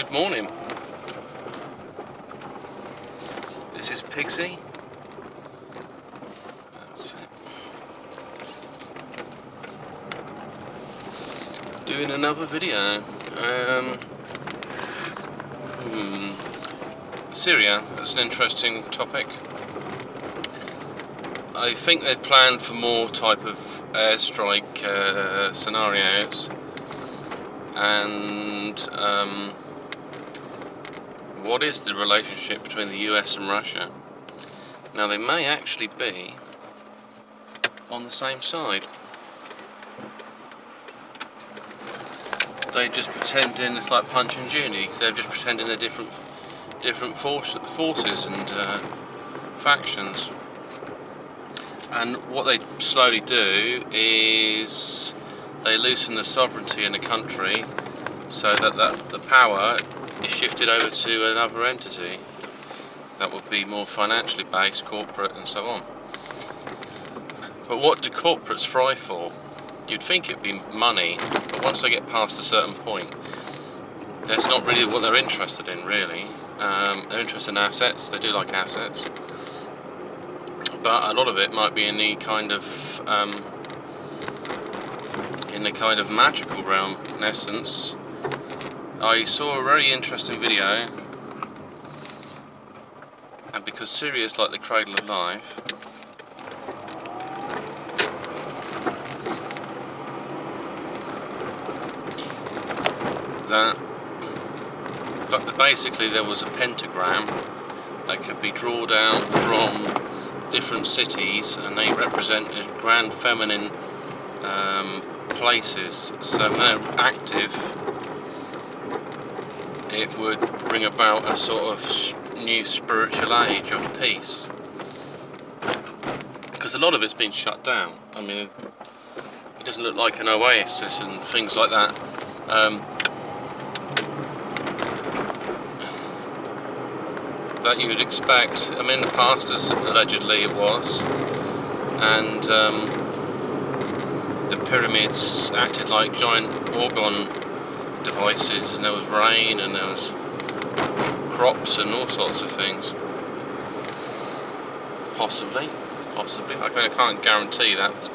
Good morning. This is Pigsy. That's it. Doing another video. Syria is an interesting topic. I think they've planned for more type of airstrike scenarios, and what is the relationship between the US and Russia? Now, they may actually be on the same side. They just pretending it's like Punch and Judy. They're just pretending they're different forces and factions. And what they slowly do is they loosen the sovereignty in the country so that the power is shifted over to another entity that would be more financially based, corporate and so on. But what do corporates thrive for? You'd think it'd be money, but once they get past a certain point, that's not really what they're interested in, really. They're interested in assets. They do like assets, but a lot of it might be in the kind of magical realm. In essence, I saw a very interesting video, and because Syria is like the cradle of life, but basically there was a pentagram that could be drawn out from different cities, and they represented grand feminine places. So when they're active, it would bring about a sort of new spiritual age of peace, because a lot of it's been shut down. I mean, it doesn't look like an oasis and things like that. That you would expect. I mean, the past, as allegedly it was, and the pyramids acted like giant organ devices, and there was rain and there was crops and all sorts of things. Possibly, I can't guarantee that.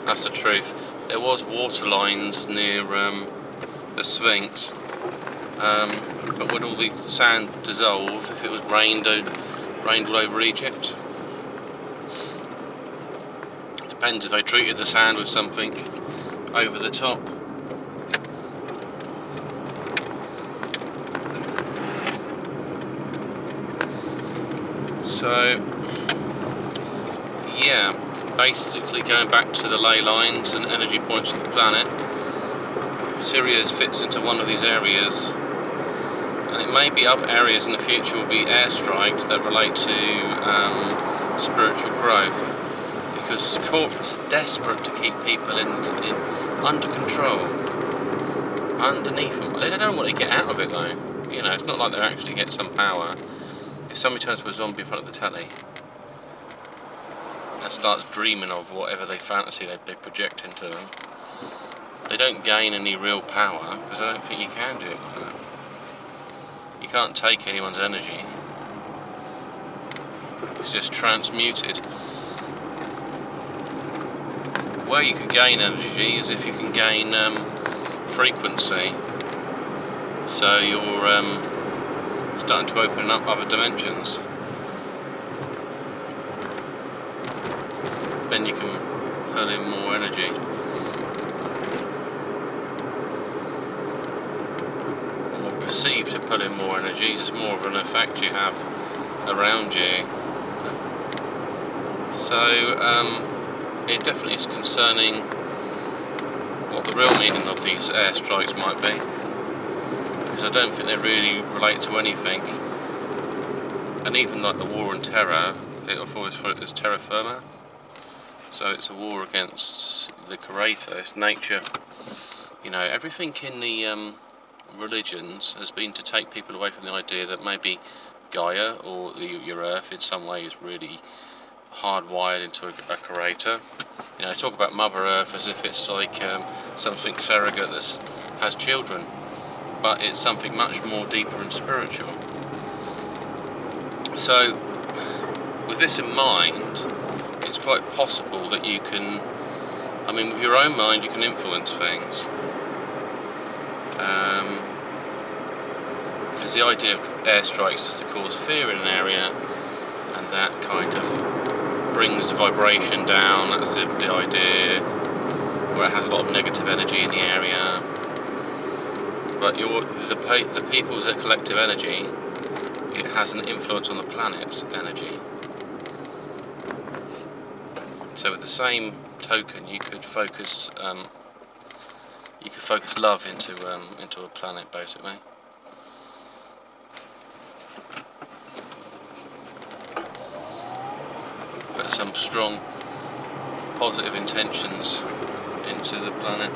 That's the truth. There was water lines near the Sphinx. But would all the sand dissolve if it was rained all over Egypt? Depends if they treated the sand with something over the top. So, yeah, basically going back to the ley lines and energy points of the planet, Syria fits into one of these areas. And it may be other areas in the future will be airstrikes that relate to spiritual growth, because corporates are desperate to keep people under control, underneath them. They don't know what they get out of it, though. You know, it's not like they actually get some power. If somebody turns to a zombie in front of the telly and starts dreaming of whatever they fantasy they project into them, they don't gain any real power, because I don't think you can do it like that. You can't take anyone's energy. It's just transmuted. Where you can gain energy is if you can gain frequency. So you're starting to open up other dimensions. Then you can pull in more energy. Perceived to put in more energy, it's more of an effect you have around you. So it definitely is concerning what the real meaning of these airstrikes might be, because I don't think they really relate to anything. And even like the war on Terra, I've always thought it was terra firma, so it's a war against the creator, it's nature. You know, everything in the religions has been to take people away from the idea that maybe Gaia, or your Earth in some way, is really hardwired into a creator. You know, talk about Mother Earth as if it's like something surrogate that has children. but it's something much more deeper and spiritual. So with this in mind, it's quite possible that you can, I mean, with your own mind you can influence things, because the idea of airstrikes is to cause fear in an area, and that kind of brings the vibration down. That's the idea, where it has a lot of negative energy in the area. But the people's collective energy, it has an influence on the planet's energy. So with the same token, you could focus love into a planet, basically. Put some strong positive intentions into the planet.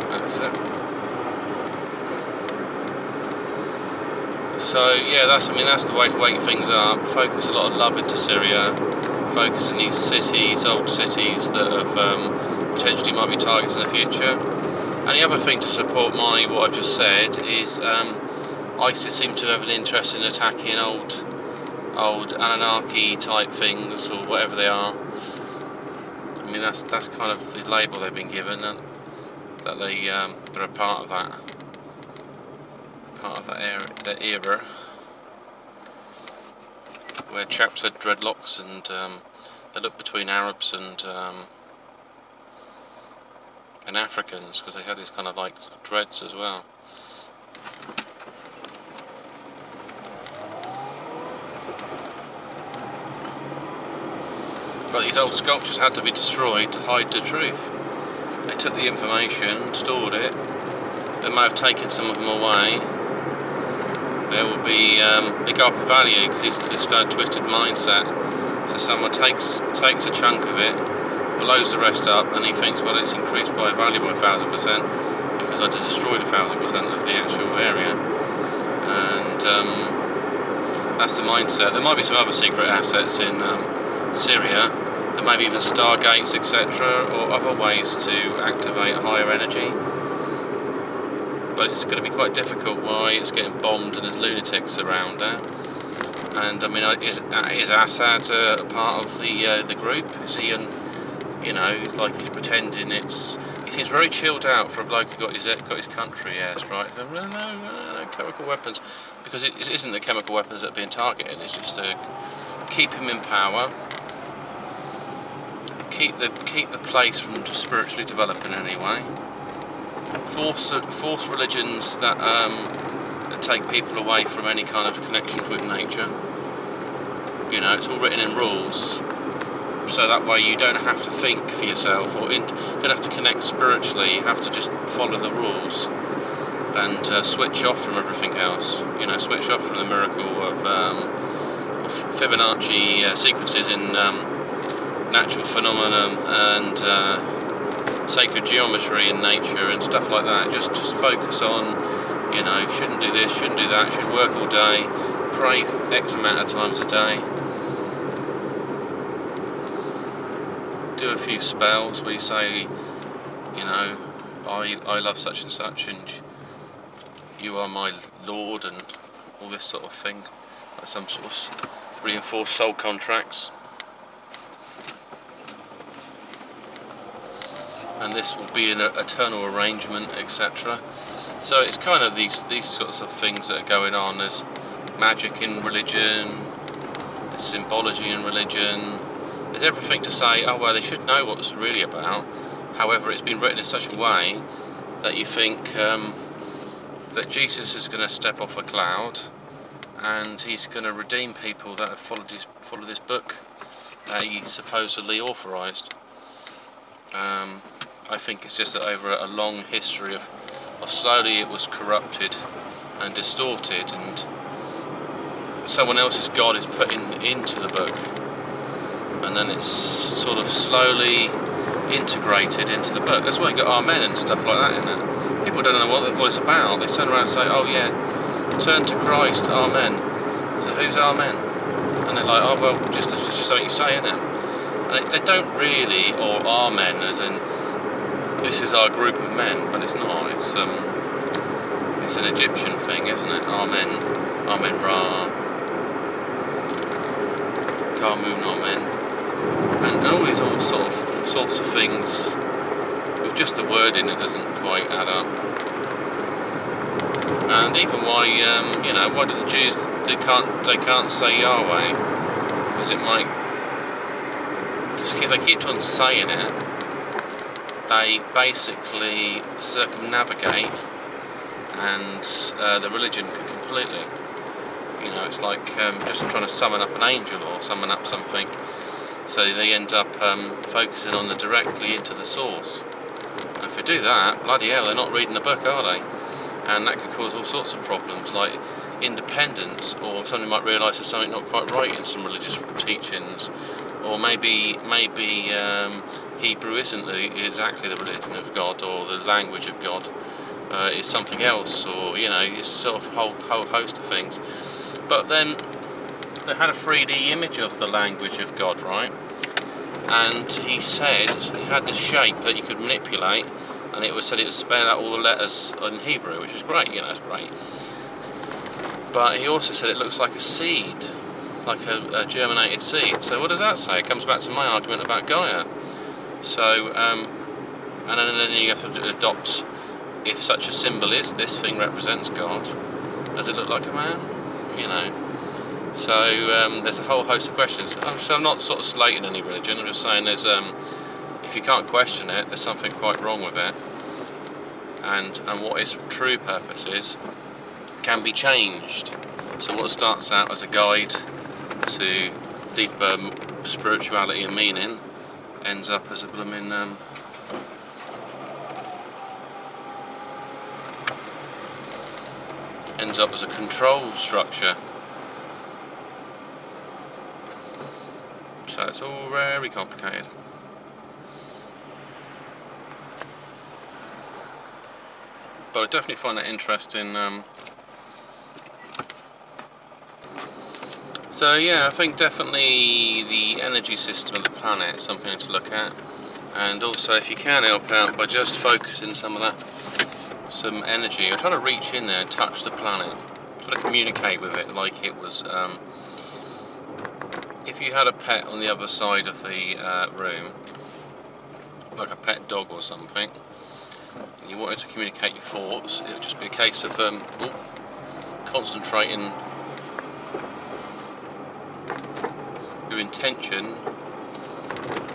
That's it. So yeah, that's the way to wake things up. Focus a lot of love into Syria. Focus in these cities, old cities that have potentially might be targets in the future. And the other thing to support what I've just said is ISIS seem to have an interest in attacking old Anunnaki type things, or whatever they are. I mean, that's kind of the label they've been given, and that they're a part of that era, where chaps had dreadlocks and they looked between Arabs and Africans, because they had these kind of like dreads as well. But these old sculptures had to be destroyed to hide the truth. They took the information, stored it. They may have taken some of them away. There will be they go up in value, because it's this kind of twisted mindset. So someone takes a chunk of it, blows the rest up, and he thinks, well, it's increased by value by 1000%, because I just destroyed 1000% of the actual area. And that's the mindset. There might be some other secret assets in Syria. There may be even stargates, etc., or other ways to activate higher energy. But it's going to be quite difficult while it's getting bombed and there's lunatics around there. And I mean, is Assad a part of the group? Is he, like he's pretending it's? He seems very chilled out for a bloke who got his country airstrike. No chemical weapons, because it isn't the chemical weapons that are being targeted. It's just to keep him in power, keep the place from spiritually developing in any way. Force religions that take people away from any kind of connections with nature. It's all written in rules, so that way you don't have to think for yourself, or don't have to connect spiritually. You have to just follow the rules and switch off from everything else. Switch off from the miracle of Fibonacci sequences in natural phenomenon and sacred geometry in nature and stuff like that. Just focus on, shouldn't do this, shouldn't do that, should work all day, pray X amount of times a day, do a few spells where you say, I love such and such, and you are my Lord, and all this sort of thing, like some sort of reinforced soul contracts. And this will be an eternal arrangement, etc. So it's kind of these sorts of things that are going on. There's magic in religion, there's symbology in religion, there's everything to say, oh well, they should know what it's really about. However, it's been written in such a way that you think that Jesus is going to step off a cloud and he's going to redeem people that have followed this book that he supposedly authorised. I think it's just that over a long history of slowly it was corrupted and distorted, and someone else's God is put into the book, and then it's sort of slowly integrated into the book. That's why you got Amen and stuff like that in it. People don't know what it's about. They turn around and say, oh yeah, turn to Christ, Amen. So who's Amen? And they're like, oh well, just something you say, isn't it? And they don't really, or Amen as in this is our group of men, but it's not. It's an Egyptian thing, isn't it? Amen, Amen Ra, Karmun Amen, and all these sorts of things. With just the wording, it doesn't quite add up. And even why, why do the Jews they can't say Yahweh? Because it might. If they keep on saying it, they basically circumnavigate and the religion completely. It's like just trying to summon up an angel or summon up something. So they end up focusing on directly into the source. And if they do that, bloody hell, they're not reading the book, are they? And that could cause all sorts of problems, like independence, or somebody might realise there's something not quite right in some religious teachings, or maybe Hebrew isn't exactly the religion of God, or the language of God is something else, or it's sort of whole host of things. But then they had a 3D image of the language of God, right? And he said he had this shape that you could manipulate, and it would spell out all the letters in Hebrew, which is great, it's great. But he also said it looks like a seed, like a germinated seed. So what does that say? It comes back to my argument about Gaia. So, and then you have to adopt, if such a symbol is, this thing represents God, does it look like a man? So there's a whole host of questions. So I'm not sort of slating any religion, I'm just saying there's, if you can't question it, there's something quite wrong with it. And what its true purpose is can be changed. So what starts out as a guide to deeper spirituality and meaning ends up as a blooming ends up as a control structure. So it's all very complicated. But I definitely find that interesting. So yeah, I think definitely the energy system of the planet is something to look at, and also if you can help out by just focusing some energy, or trying to reach in there and touch the planet, try to communicate with it like it was. If you had a pet on the other side of the room, like a pet dog or something, and you wanted to communicate your thoughts, it would just be a case of concentrating your intention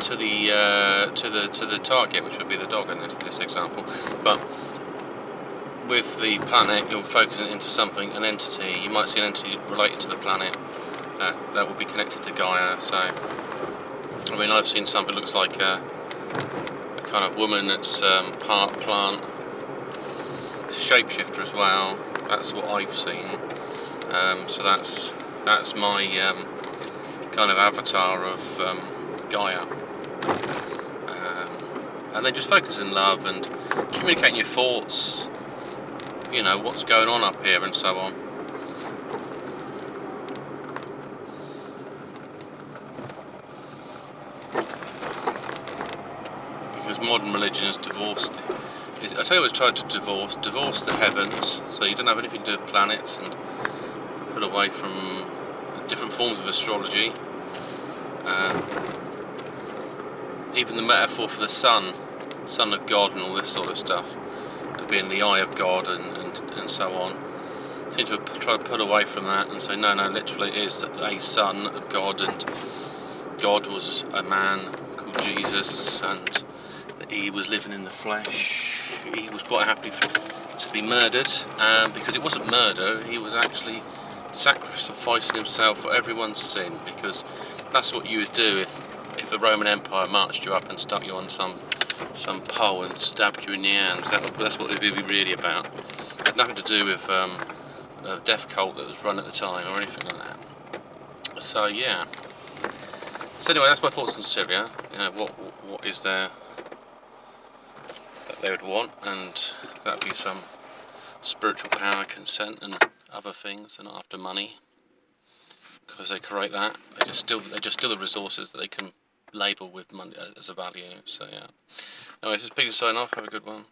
to the target, which would be the dog in this example. But with the planet, you're focusing into something, an entity. You might see an entity related to the planet that will be connected to Gaia. So, I mean, I've seen something that looks like a kind of woman that's part plant, shapeshifter as well. That's what I've seen. So that's my kind of avatar of Gaia. And then just focus in love and communicating your thoughts, what's going on up here and so on. Because modern religion is divorced. I tell you what's tried to divorce the heavens, so you don't have anything to do with planets, and put away from different forms of astrology. Even the metaphor for the sun of God and all this sort of stuff, of being the eye of God and so on, seem to try to put away from that and say no, literally it is a son of God, and God was a man called Jesus, and he was living in the flesh. He was quite happy to be murdered, because it wasn't murder, he was actually sacrificing himself for everyone's sin, because that's what you would do if the Roman Empire marched you up and stuck you on some pole and stabbed you in the hands. That's what it would be really about. It had nothing to do with a death cult that was run at the time or anything like that. So yeah. So anyway, that's my thoughts on Syria. What is there that they would want, and that'd be some spiritual power, consent, and other things. They're not after money, because they create that. They just steal the resources that they can label with money as a value. So yeah. Anyway, this is Peter sign off. Have a good one.